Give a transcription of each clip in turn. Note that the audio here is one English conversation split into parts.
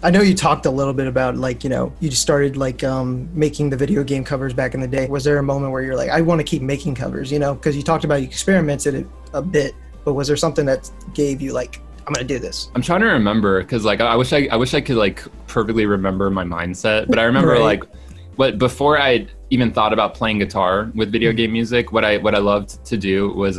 I know you talked a little bit about like, you know, you just started like making the video game covers back in the day. Was there a moment where you're like, I want to keep making covers, you know, because you talked about you experimented it a bit, but was there something that gave you like, I'm going to do this? I'm trying to remember because like I wish I could like perfectly remember my mindset, but I remember Right. like before I even thought about playing guitar with video game music, what I loved to do was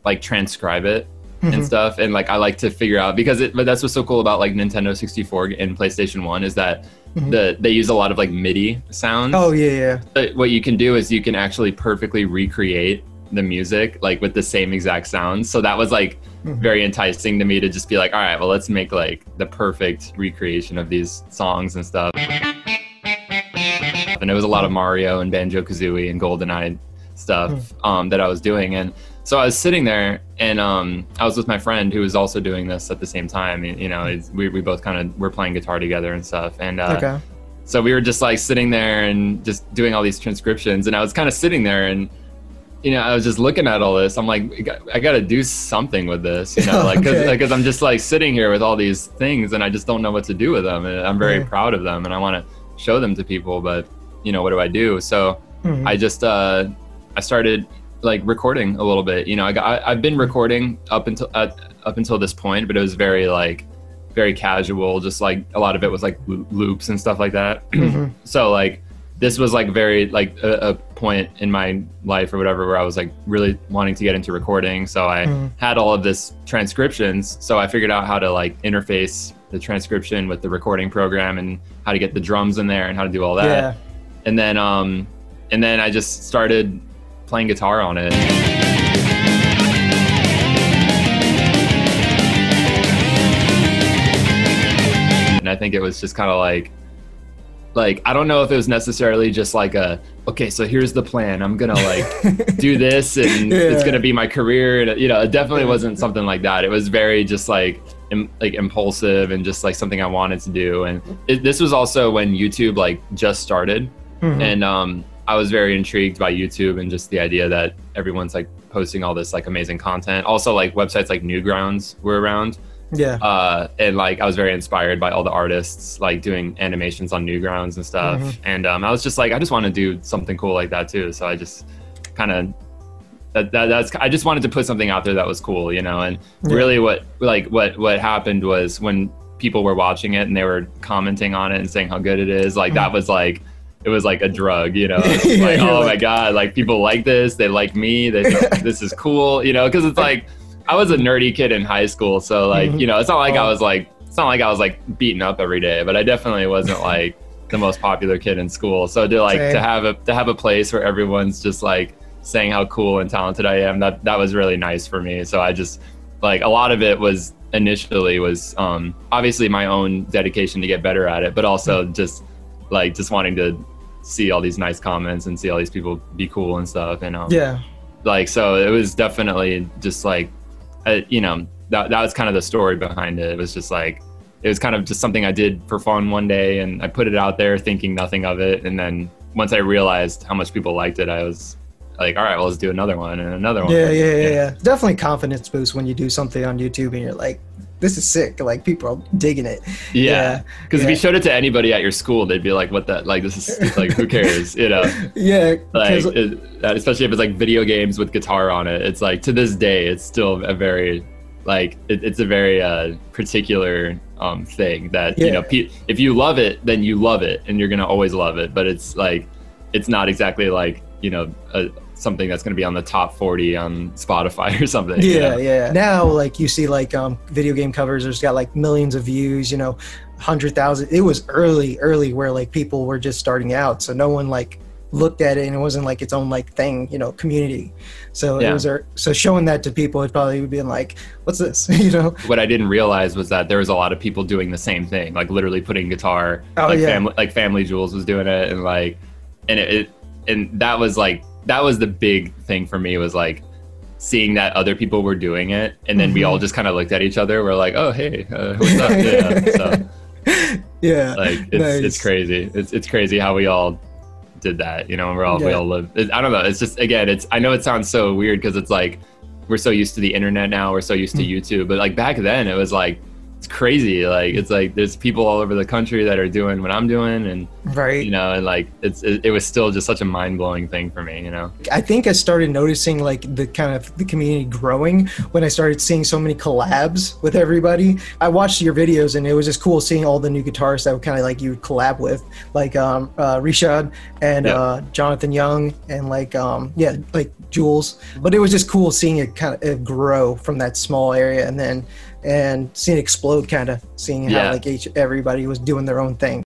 like transcribe it and stuff, and like I like to figure out but that's what's so cool about like Nintendo 64 and PlayStation 1 is that they use a lot of like MIDI sounds. Oh yeah. But what you can do is you can actually perfectly recreate the music like with the same exact sounds. So that was like very enticing to me to just be like, all right, well, let's make like the perfect recreation of these songs and stuff. And it was a lot of Mario and Banjo-Kazooie and GoldenEye stuff that I was doing. And so I was sitting there and I was with my friend who was also doing this at the same time. You know, we both kind of were playing guitar together and stuff. And so we were just like sitting there and just doing all these transcriptions. And I was kind of sitting there and, you know, I was just looking at all this. I'm like, I got to do something with this, you know, like, because I'm just like sitting here with all these things and I just don't know what to do with them. And I'm very proud of them and I want to show them to people, but you know, what do I do? So I just, I started like recording a little bit, you know, I've been recording up until this point, but it was very casual. Just like a lot of it was like loops and stuff like that. So like, this was like very like a point in my life or whatever where I was like really wanting to get into recording. So I had all of this transcriptions. So I figured out how to like interface the transcription with the recording program and how to get the drums in there and how to do all that. Yeah. And then I just started playing guitar on it. And I think it was just kind of like I don't know if it was necessarily just like okay, so here's the plan. I'm gonna like do this and it's gonna be my career. And you know, it definitely wasn't something like that. It was very just like impulsive and just like something I wanted to do. And this was also when YouTube like just started. And I was very intrigued by YouTube and just the idea that everyone's like posting all this like amazing content. Also like websites like Newgrounds were around. Yeah. And like I was very inspired by all the artists like doing animations on Newgrounds and stuff. And I was just like, I just want to do something cool like that too. So I just kind of I just wanted to put something out there that was cool, you know. And really what happened was when people were watching it and they were commenting on it and saying how good it is, like that was like, it was like a drug, you know. It's like, oh my God, like people like this, they like me, they think this is cool, you know, because it's like I was a nerdy kid in high school, so like you know, it's not like I was like beaten up every day, but I definitely wasn't like the most popular kid in school. So to like to have a place where everyone's just like saying how cool and talented I am, that was really nice for me. So I just like a lot of it was initially obviously my own dedication to get better at it, but also just wanting to see all these nice comments and see all these people be cool and stuff. And like, so it was definitely just like, you know, that was kind of the story behind it. It was just like, it was kind of just something I did for fun one day and I put it out there thinking nothing of it. And then once I realized how much people liked it, I was like, all right, well, let's do another one and another one. Yeah. Definitely confidence boost when you do something on YouTube and you're like, this is sick. Like people are digging it. Yeah. Because if you showed it to anybody at your school, they'd be like, what that, like, this is like, who cares? You know? Like, especially if it's like video games with guitar on it. It's like, to this day, it's still a very, like, it's a very particular thing that, you know, if you love it, then you love it and you're going to always love it. But it's like, it's not exactly like, you know, something that's going to be on the top 40 on Spotify or something. Yeah. Now, like you see like video game covers, there's got like millions of views, you know, 100,000. It was early where like people were just starting out. So no one like looked at it and it wasn't like its own like thing, you know, community. So it was, so showing that to people, it probably would be like, what's this? You know? What I didn't realize was that there was a lot of people doing the same thing, like literally putting guitar, Family Jewels was doing it. And like, and that was like, that was the big thing for me, was like seeing that other people were doing it. And then we all just kind of looked at each other. We're like, oh, hey, what's up? Like, it's crazy. It's crazy how we all did that, you know, we all live. I don't know. It's just, again, I know it sounds so weird because it's like, we're so used to the internet now. We're so used to YouTube, but like back then it was like, it's crazy. Like, it's like there's people all over the country that are doing what I'm doing, and right, you know, and like it was still just such a mind-blowing thing for me, you know. I think I started noticing like the kind of the community growing when I started seeing so many collabs with everybody. I watched your videos and it was just cool seeing all the new guitarists that would kind of like you would collab with, like Rishad and Jonathan Young and like like Jules. But it was just cool seeing it kind of grow from that small area and seeing it explode, kind of seeing how like everybody was doing their own thing.